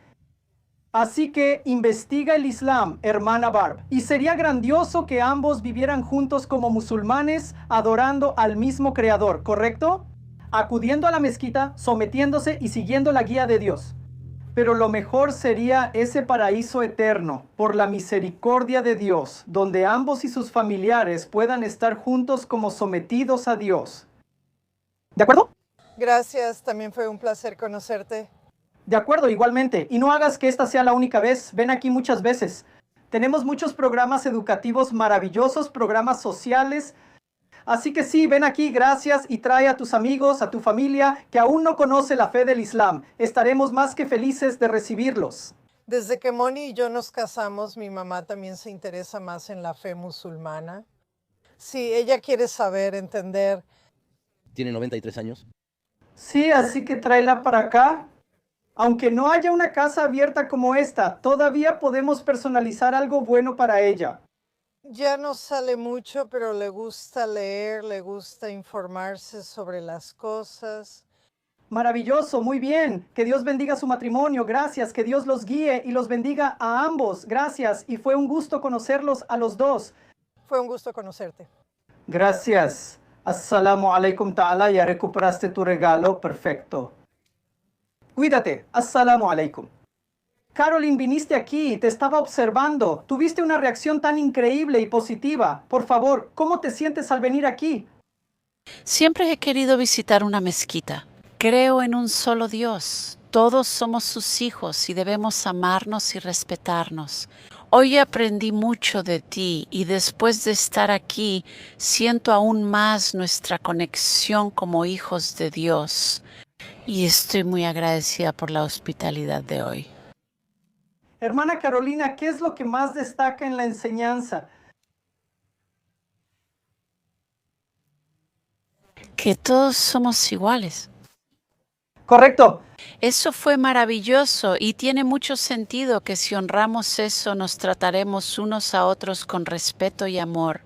Así que investiga el Islam, hermana Barb. Y sería grandioso que ambos vivieran juntos como musulmanes, adorando al mismo Creador, ¿correcto? Acudiendo a la mezquita, sometiéndose y siguiendo la guía de Dios. Pero lo mejor sería ese paraíso eterno, por la misericordia de Dios, donde ambos y sus familiares puedan estar juntos como sometidos a Dios. ¿De acuerdo? Gracias, también fue un placer conocerte. De acuerdo, igualmente. Y no hagas que esta sea la única vez. Ven aquí muchas veces. Tenemos muchos programas educativos maravillosos, programas sociales. Así que sí, ven aquí, gracias, y trae a tus amigos, a tu familia, que aún no conoce la fe del Islam. Estaremos más que felices de recibirlos. Desde que Moni y yo nos casamos, mi mamá también se interesa más en la fe musulmana. Sí, ella quiere saber, entender. Tiene 93 años. Sí, así que tráela para acá. Aunque no haya una casa abierta como esta, todavía podemos personalizar algo bueno para ella. Ya no sale mucho, pero le gusta leer, le gusta informarse sobre las cosas. Maravilloso, muy bien. Que Dios bendiga su matrimonio. Gracias. Que Dios los guíe y los bendiga a ambos. Gracias. Y fue un gusto conocerlos a los dos. Fue un gusto conocerte. Gracias. Assalamu alaikum ta'ala. Ya recuperaste tu regalo. Perfecto. Cuídate. Assalamu alaikum. Caroline, viniste aquí, te estaba observando. Tuviste una reacción tan increíble y positiva. Por favor, ¿cómo te sientes al venir aquí? Siempre he querido visitar una mezquita. Creo en un solo Dios. Todos somos sus hijos y debemos amarnos y respetarnos. Hoy aprendí mucho de ti y después de estar aquí siento aún más nuestra conexión como hijos de Dios. Y estoy muy agradecida por la hospitalidad de hoy. Hermana Carolina, ¿qué es lo que más destaca en la enseñanza? Que todos somos iguales. Correcto. Eso fue maravilloso y tiene mucho sentido que si honramos eso nos trataremos unos a otros con respeto y amor.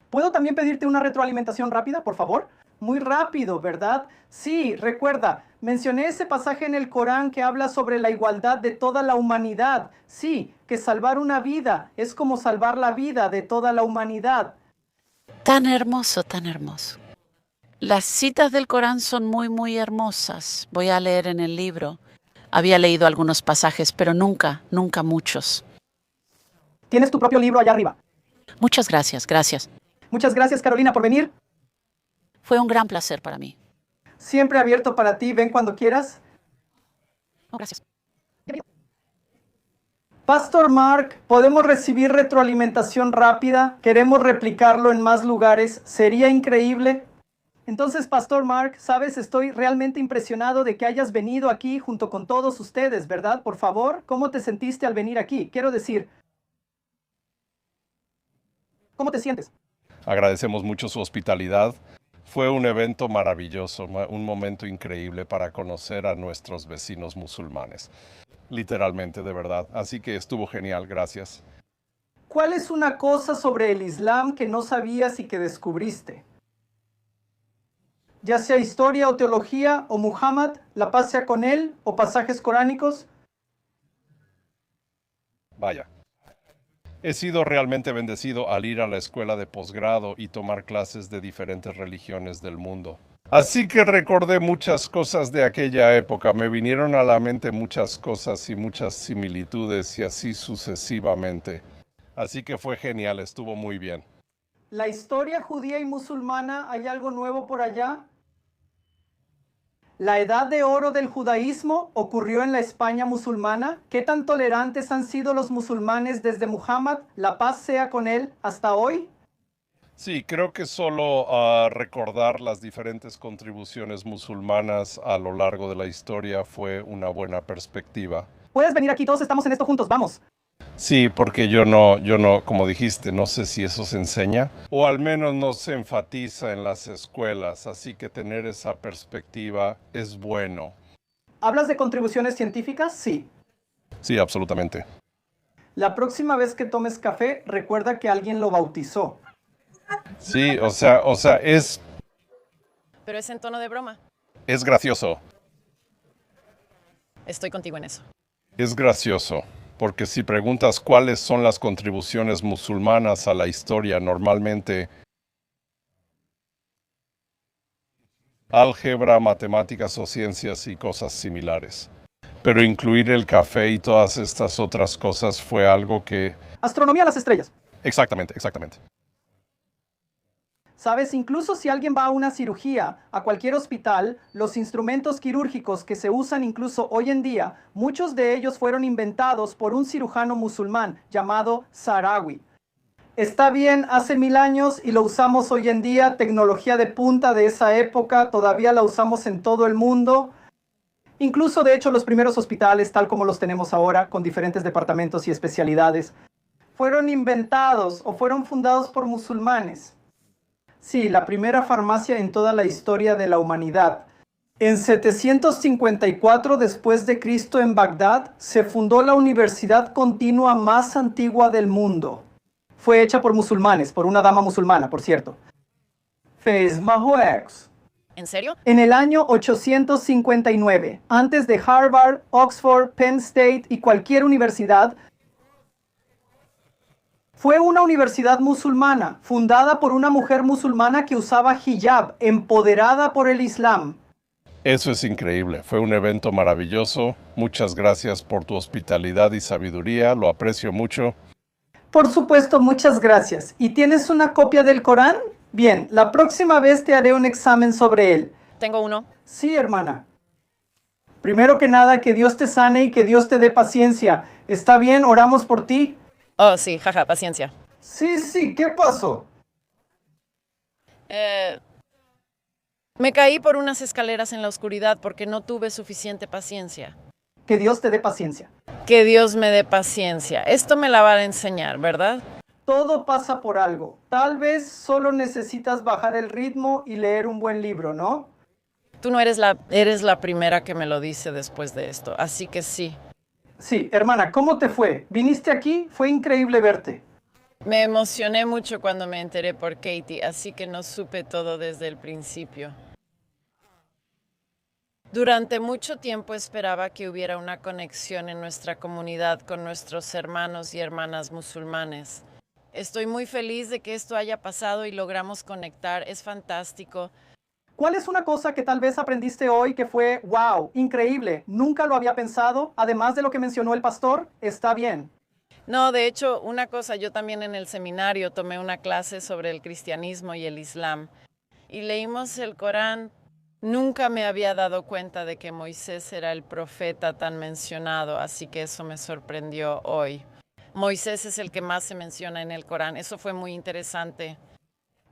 ¿Puedo también pedirte una retroalimentación rápida, por favor? Muy rápido, ¿verdad? Sí, recuerda, mencioné ese pasaje en el Corán que habla sobre la igualdad de toda la humanidad. Sí, que salvar una vida es como salvar la vida de toda la humanidad. Tan hermoso, tan hermoso. Las citas del Corán son muy, muy hermosas. Voy a leer en el libro. Había leído algunos pasajes, pero nunca muchos. Tienes tu propio libro allá arriba. Muchas gracias, gracias. Muchas gracias, Carolina, por venir. Fue un gran placer para mí. Siempre abierto para ti, ven cuando quieras. Oh, gracias. Pastor Mark, ¿podemos recibir retroalimentación rápida? Queremos replicarlo en más lugares. Sería increíble. Entonces, Pastor Mark, sabes, estoy realmente impresionado de que hayas venido aquí junto con todos ustedes, ¿verdad? Por favor, ¿cómo te sentiste al venir aquí? Quiero decir, ¿cómo te sientes? Agradecemos mucho su hospitalidad. Fue un evento maravilloso, un momento increíble para conocer a nuestros vecinos musulmanes. Literalmente, de verdad. Así que estuvo genial, gracias. ¿Cuál es una cosa sobre el Islam que no sabías y que descubriste? Ya sea historia o teología, o Muhammad, la paz sea con él, o pasajes coránicos. Vaya. He sido realmente bendecido al ir a la escuela de posgrado y tomar clases de diferentes religiones del mundo. Así que recordé muchas cosas de aquella época. Me vinieron a la mente muchas cosas y muchas similitudes y así sucesivamente. Así que fue genial, estuvo muy bien. ¿La historia judía y musulmana, hay algo nuevo por allá? ¿La edad de oro del judaísmo ocurrió en la España musulmana? ¿Qué tan tolerantes han sido los musulmanes desde Muhammad, la paz sea con él, hasta hoy? Sí, creo que solo recordar las diferentes contribuciones musulmanas a lo largo de la historia fue una buena perspectiva. Puedes venir aquí, todos estamos en esto juntos, vamos. Sí, porque yo no, como dijiste, no sé si eso se enseña o al menos no se enfatiza en las escuelas, así que tener esa perspectiva es bueno. ¿Hablas de contribuciones científicas? Sí. Sí, absolutamente. La próxima vez que tomes café, recuerda que alguien lo bautizó. Sí, o sea, es Pero es en tono de broma. gracioso. Estoy contigo en eso. Es gracioso, porque si preguntas cuáles son las contribuciones musulmanas a la historia, normalmente álgebra, matemáticas o ciencias y cosas similares. Pero incluir el café y todas estas otras cosas fue algo que... Astronomía a las estrellas. Exactamente. Sabes, incluso si alguien va a una cirugía, a cualquier hospital, los instrumentos quirúrgicos que se usan incluso hoy en día, muchos de ellos fueron inventados por un cirujano musulmán llamado Sahrawi. Está bien, hace 1000 años y lo usamos hoy en día, tecnología de punta de esa época, todavía la usamos en todo el mundo. Incluso, de hecho, los primeros hospitales, tal como los tenemos ahora, con diferentes departamentos y especialidades, fueron inventados o fueron fundados por musulmanes. Sí, la primera farmacia en toda la historia de la humanidad. En 754 después de Cristo en Bagdad, se fundó la universidad continua más antigua del mundo. Fue hecha por musulmanes, por una dama musulmana, por cierto. ¿En serio? En el año 859, antes de Harvard, Oxford, Penn State y cualquier universidad, fue una universidad musulmana, fundada por una mujer musulmana que usaba hijab, empoderada por el Islam. Eso es increíble, fue un evento maravilloso. Muchas gracias por tu hospitalidad y sabiduría, lo aprecio mucho. Por supuesto, muchas gracias. ¿Y tienes una copia del Corán? Bien, la próxima vez te haré un examen sobre él. Tengo uno. Sí, hermana. Primero que nada, que Dios te sane y que Dios te dé paciencia. ¿Está bien? ¿Oramos por ti? Oh, sí, jaja, paciencia. Sí, ¿qué pasó? Me caí por unas escaleras en la oscuridad porque no tuve suficiente paciencia. Que Dios te dé paciencia. Que Dios me dé paciencia. Esto me la va a enseñar, ¿verdad? Todo pasa por algo. Tal vez solo necesitas bajar el ritmo y leer un buen libro, ¿no? Tú no eres la primera que me lo dice después de esto, así que sí. Sí, hermana, ¿cómo te fue? ¿Viniste aquí? Fue increíble verte. Me emocioné mucho cuando me enteré por Katie, así que no supe todo desde el principio. Durante mucho tiempo esperaba que hubiera una conexión en nuestra comunidad con nuestros hermanos y hermanas musulmanes. Estoy muy feliz de que esto haya pasado y logramos conectar, es fantástico. ¿Cuál es una cosa que tal vez aprendiste hoy que fue, wow, increíble, nunca lo había pensado, además de lo que mencionó el pastor? Está bien. No, de hecho, una cosa, yo también en el seminario tomé una clase sobre el cristianismo y el islam y leímos el Corán. Nunca me había dado cuenta de que Moisés era el profeta tan mencionado, así que eso me sorprendió hoy. Moisés es el que más se menciona en el Corán, eso fue muy interesante.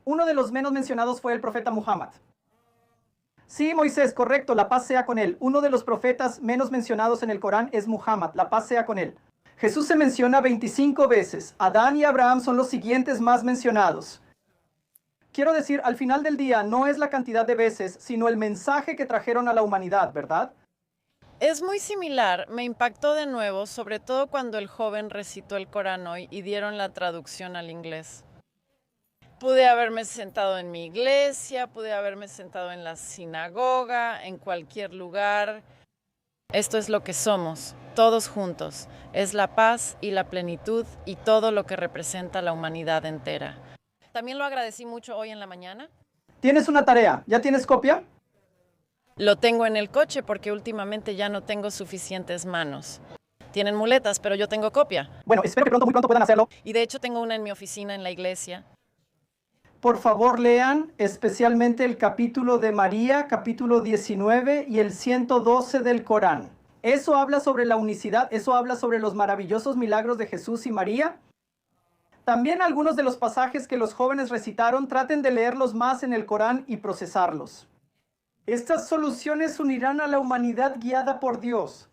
Uno de los menos mencionados fue el profeta Muhammad. Sí, Moisés, correcto, la paz sea con él. Uno de los profetas menos mencionados en el Corán es Muhammad, la paz sea con él. Jesús se menciona 25 veces. Adán y Abraham son los siguientes más mencionados. quiero decir, al final del día no es la cantidad de veces, sino el mensaje que trajeron a la humanidad, ¿verdad? Es muy similar, me impactó de nuevo, sobre todo cuando el joven recitó el Corán hoy y dieron la traducción al inglés. Pude haberme sentado en mi iglesia, pude haberme sentado en la sinagoga, en cualquier lugar. Esto es lo que somos, todos juntos. Es la paz y la plenitud y todo lo que representa la humanidad entera. También lo agradecí mucho hoy en la mañana. Tienes una tarea, ¿ya tienes copia? Lo tengo en el coche porque últimamente ya no tengo suficientes manos. Tienen muletas, pero yo tengo copia. Bueno, espero que muy pronto puedan hacerlo. Y de hecho tengo una en mi oficina en la iglesia. Por favor, lean especialmente el capítulo de María, capítulo 19 y el 112 del Corán. Eso habla sobre la unicidad, eso habla sobre los maravillosos milagros de Jesús y María. También algunos de los pasajes que los jóvenes recitaron, traten de leerlos más en el Corán y procesarlos. Estas soluciones unirán a la humanidad guiada por Dios.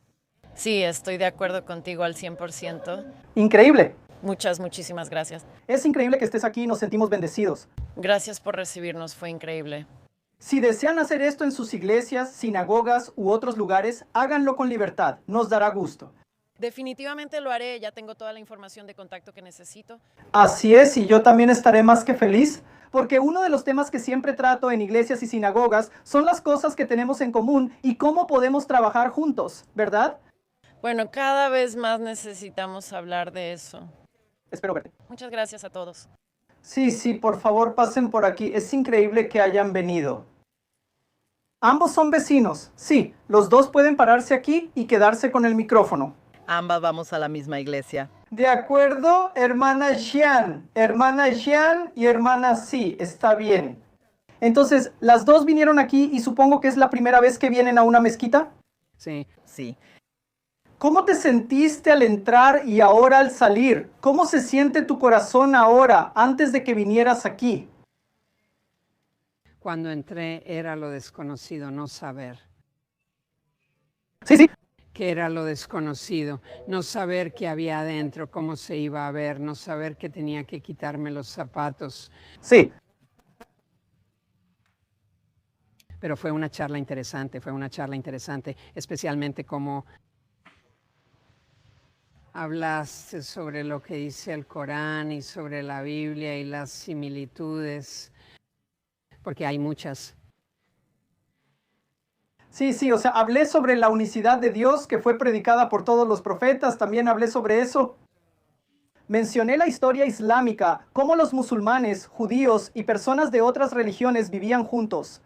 Sí, estoy de acuerdo contigo al 100%. Increíble. Muchísimas gracias. Es increíble que estés aquí y nos sentimos bendecidos. Gracias por recibirnos, fue increíble. Si desean hacer esto en sus iglesias, sinagogas u otros lugares, háganlo con libertad, nos dará gusto. Definitivamente lo haré, ya tengo toda la información de contacto que necesito. Así es, y yo también estaré más que feliz, porque uno de los temas que siempre trato en iglesias y sinagogas son las cosas que tenemos en común y cómo podemos trabajar juntos, ¿verdad? Bueno, cada vez más necesitamos hablar de eso. Espero verte. Muchas gracias a todos. Sí, por favor pasen por aquí. Es increíble que hayan venido. Ambos son vecinos. Sí, los dos pueden pararse aquí y quedarse con el micrófono. Ambas vamos a la misma iglesia. De acuerdo, hermana Xian. Hermana Xian y hermana Sí, está bien. Entonces, ¿las dos vinieron aquí y supongo que es la primera vez que vienen a una mezquita? Sí. ¿Cómo te sentiste al entrar y ahora al salir? ¿Cómo se siente tu corazón ahora, antes de que vinieras aquí? Cuando entré era lo desconocido, no saber. Sí. ¿Qué era lo desconocido? No saber qué había adentro, cómo se iba a ver, no saber que tenía que quitarme los zapatos. Sí. Pero fue una charla interesante, especialmente como hablaste sobre lo que dice el Corán y sobre la Biblia y las similitudes, porque hay muchas. Sí, o sea, hablé sobre la unicidad de Dios que fue predicada por todos los profetas, también hablé sobre eso. Mencioné la historia islámica, cómo los musulmanes, judíos y personas de otras religiones vivían juntos.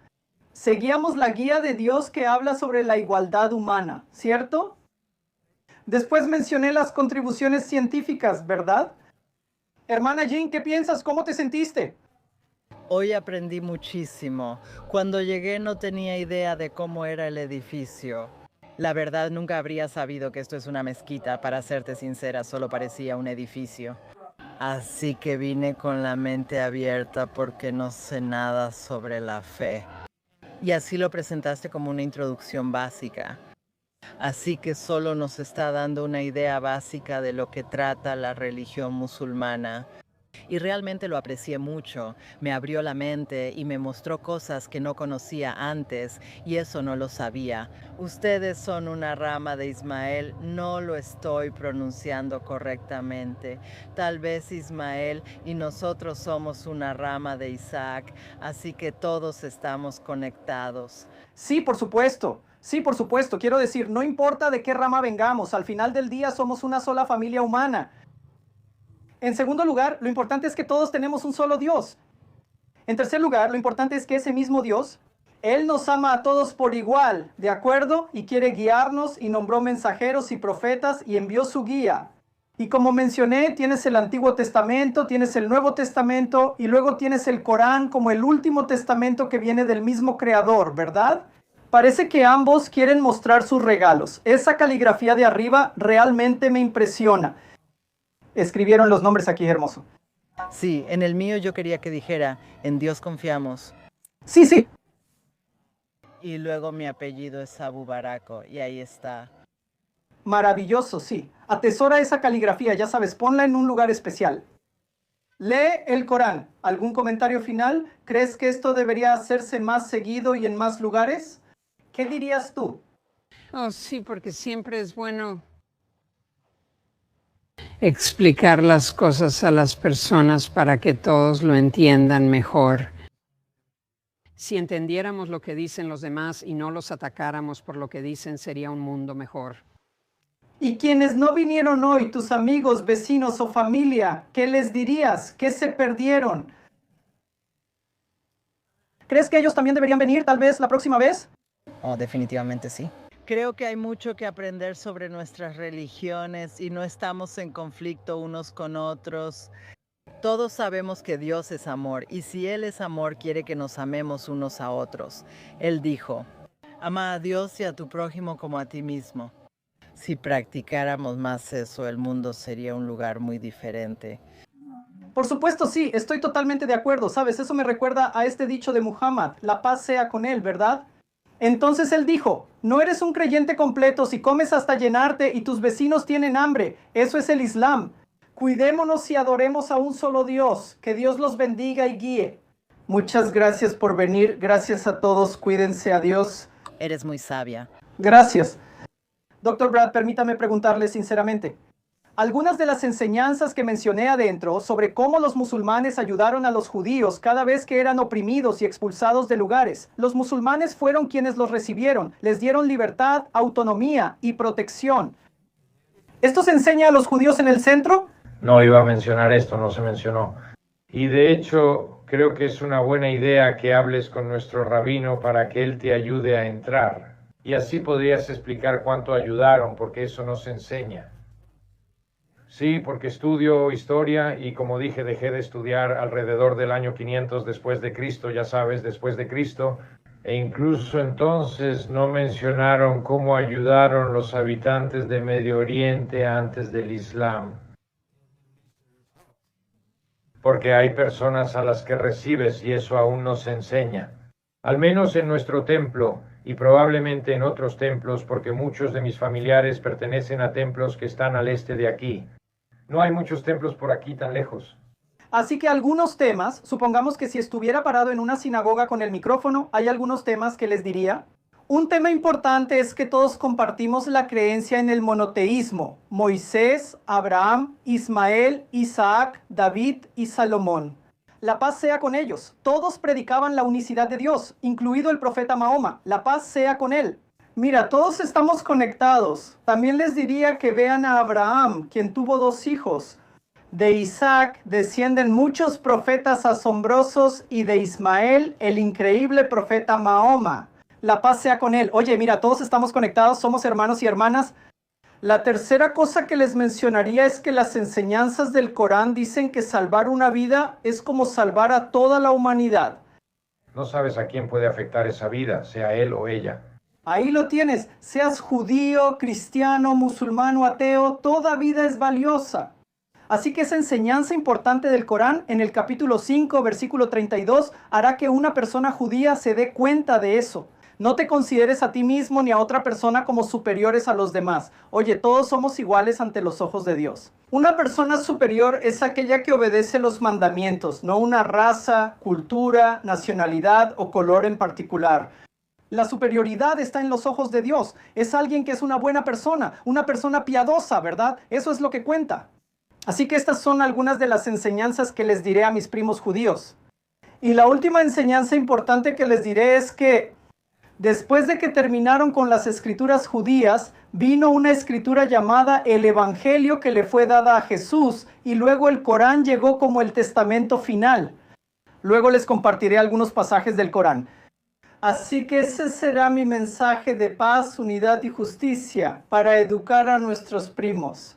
Seguíamos la guía de Dios que habla sobre la igualdad humana, ¿cierto? Después mencioné las contribuciones científicas, ¿verdad? Hermana Jean, ¿qué piensas? ¿Cómo te sentiste? Hoy aprendí muchísimo. Cuando llegué no tenía idea de cómo era el edificio. La verdad, nunca habría sabido que esto es una mezquita. Para serte sincera, solo parecía un edificio. Así que vine con la mente abierta porque no sé nada sobre la fe. Y así lo presentaste como una introducción básica. Así que solo nos está dando una idea básica de lo que trata la religión musulmana. Y realmente lo aprecié mucho. Me abrió la mente y me mostró cosas que no conocía antes, y eso no lo sabía. Ustedes son una rama de Ismael, no lo estoy pronunciando correctamente. Tal vez Ismael y nosotros somos una rama de Isaac, así que todos estamos conectados. Sí, por supuesto. Quiero decir, no importa de qué rama vengamos, al final del día somos una sola familia humana. En segundo lugar, lo importante es que todos tenemos un solo Dios. En tercer lugar, lo importante es que ese mismo Dios, Él nos ama a todos por igual, ¿de acuerdo? Y quiere guiarnos y nombró mensajeros y profetas y envió su guía. Y como mencioné, tienes el Antiguo Testamento, tienes el Nuevo Testamento y luego tienes el Corán como el último testamento que viene del mismo Creador, ¿verdad? Parece que ambos quieren mostrar sus regalos. Esa caligrafía de arriba realmente me impresiona. Escribieron los nombres aquí, hermoso. Sí, en el mío yo quería que dijera, en Dios confiamos. Sí. Y luego mi apellido es Abu Barako, y ahí está. Maravilloso, sí. Atesora esa caligrafía, ya sabes, ponla en un lugar especial. Lee el Corán. ¿Algún comentario final? ¿Crees que esto debería hacerse más seguido y en más lugares? ¿Qué dirías tú? Oh, sí, porque siempre es bueno explicar las cosas a las personas para que todos lo entiendan mejor. Si entendiéramos lo que dicen los demás y no los atacáramos por lo que dicen, sería un mundo mejor. Y quienes no vinieron hoy, tus amigos, vecinos o familia, ¿qué les dirías? ¿Qué se perdieron? ¿Crees que ellos también deberían venir tal vez la próxima vez? Oh, definitivamente sí. Creo que hay mucho que aprender sobre nuestras religiones y no estamos en conflicto unos con otros. Todos sabemos que Dios es amor y si Él es amor quiere que nos amemos unos a otros. Él dijo, ama a Dios y a tu prójimo como a ti mismo. Si practicáramos más eso, el mundo sería un lugar muy diferente. Por supuesto, sí, estoy totalmente de acuerdo. ¿Sabes? Eso me recuerda a este dicho de Muhammad, la paz sea con él, ¿verdad? Entonces él dijo, no eres un creyente completo si comes hasta llenarte y tus vecinos tienen hambre. Eso es el Islam. Cuidémonos y adoremos a un solo Dios. Que Dios los bendiga y guíe. Muchas gracias por venir. Gracias a todos. Cuídense. Adiós. Eres muy sabia. Gracias. Dr. Brad, permítame preguntarle sinceramente. Algunas de las enseñanzas que mencioné adentro sobre cómo los musulmanes ayudaron a los judíos cada vez que eran oprimidos y expulsados de lugares. Los musulmanes fueron quienes los recibieron, les dieron libertad, autonomía y protección. ¿Esto se enseña a los judíos en el centro? No iba a mencionar esto, no se mencionó. Y de hecho, creo que es una buena idea que hables con nuestro rabino para que él te ayude a entrar. Y así podrías explicar cuánto ayudaron, porque eso no se enseña. Sí, porque estudio historia y como dije, dejé de estudiar alrededor del año 500 después de Cristo, ya sabes, después de Cristo. E incluso entonces no mencionaron cómo ayudaron los habitantes de Medio Oriente antes del Islam. Porque hay personas a las que recibes y eso aún no se enseña. Al menos en nuestro templo y probablemente en otros templos, porque muchos de mis familiares pertenecen a templos que están al este de aquí. No hay muchos templos por aquí tan lejos. Así que algunos temas, supongamos que si estuviera parado en una sinagoga con el micrófono, hay algunos temas que les diría. Un tema importante es que todos compartimos la creencia en el monoteísmo. Moisés, Abraham, Ismael, Isaac, David y Salomón. La paz sea con ellos. Todos predicaban la unicidad de Dios, incluido el profeta Mahoma. La paz sea con él. Mira, todos estamos conectados. También les diría que vean a Abraham, quien tuvo 2 hijos. De Isaac descienden muchos profetas asombrosos y de Ismael, el increíble profeta Mahoma. La paz sea con él. Oye, mira, todos estamos conectados, somos hermanos y hermanas. La tercera cosa que les mencionaría es que las enseñanzas del Corán dicen que salvar una vida es como salvar a toda la humanidad. No sabes a quién puede afectar esa vida, sea él o ella. Ahí lo tienes, seas judío, cristiano, musulmán o ateo, toda vida es valiosa. Así que esa enseñanza importante del Corán, en el capítulo 5, versículo 32, hará que una persona judía se dé cuenta de eso. No te consideres a ti mismo ni a otra persona como superiores a los demás. Oye, todos somos iguales ante los ojos de Dios. Una persona superior es aquella que obedece los mandamientos, no una raza, cultura, nacionalidad o color en particular. La superioridad está en los ojos de Dios. Es alguien que es una buena persona, una persona piadosa, ¿verdad? Eso es lo que cuenta. Así que estas son algunas de las enseñanzas que les diré a mis primos judíos. Y la última enseñanza importante que les diré es que después de que terminaron con las escrituras judías, vino una escritura llamada el Evangelio que le fue dada a Jesús y luego el Corán llegó como el testamento final. Luego les compartiré algunos pasajes del Corán. Así que ese será mi mensaje de paz, unidad y justicia para educar a nuestros primos.